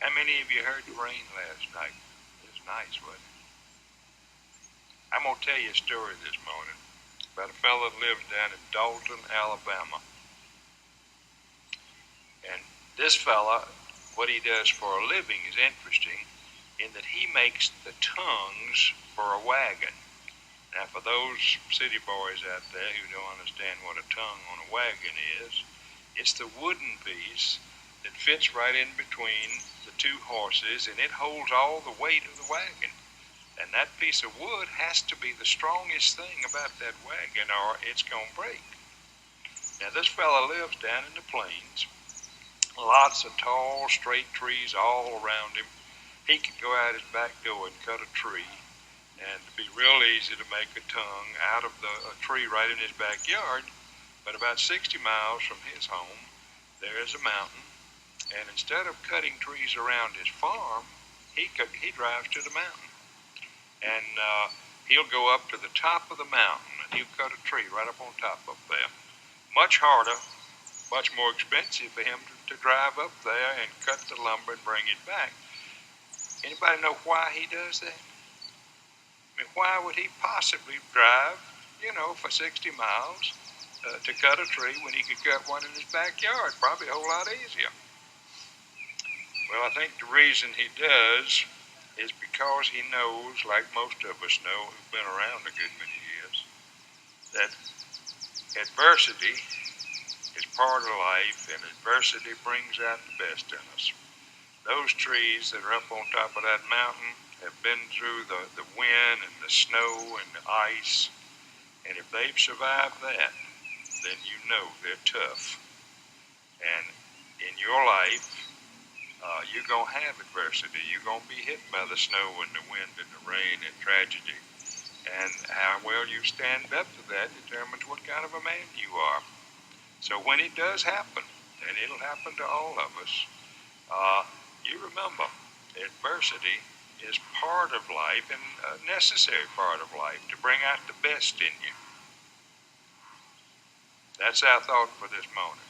How many of you heard the rain last night? It was nice, wasn't it? I'm going to tell you a story this morning about a fellow that lived down in Dalton, Alabama. And this fella, what he does for a living is interesting in that he makes the tongues for a wagon. Now, for those city boys out there who don't understand what a tongue on a wagon is, it's the wooden piece that fits right in between the two horses, and it holds all the weight of the wagon. And that piece of wood has to be the strongest thing about that wagon, or it's going to break. Now, this fella lives down in the plains. Lots of tall, straight trees all around him. He could go out his back door and cut a tree, and it'd be real easy to make a tongue out of a tree right in his backyard. But about 60 miles from his home, there is a mountain, and instead of cutting trees around his farm, he drives to the mountain. And he'll go up to the top of the mountain, and he'll cut a tree right up on top up there. Much harder, much more expensive for him to drive up there and cut the lumber and bring it back. Anybody know why he does that? I mean, why would he possibly drive, for 60 miles to cut a tree when he could cut one in his backyard? Probably a whole lot easier. Well, I think the reason he does is because he knows, like most of us know who've been around a good many years, that adversity is part of life, and adversity brings out the best in us. Those trees that are up on top of that mountain have been through the wind and the snow and the ice, and if they've survived that, then you know they're tough. And in your life, you're going to have adversity. You're going to be hit by the snow and the wind and the rain and tragedy. And how well you stand up to that determines what kind of a man you are. So when it does happen, and it'll happen to all of us, you remember adversity is part of life and a necessary part of life to bring out the best in you. That's our thought for this morning.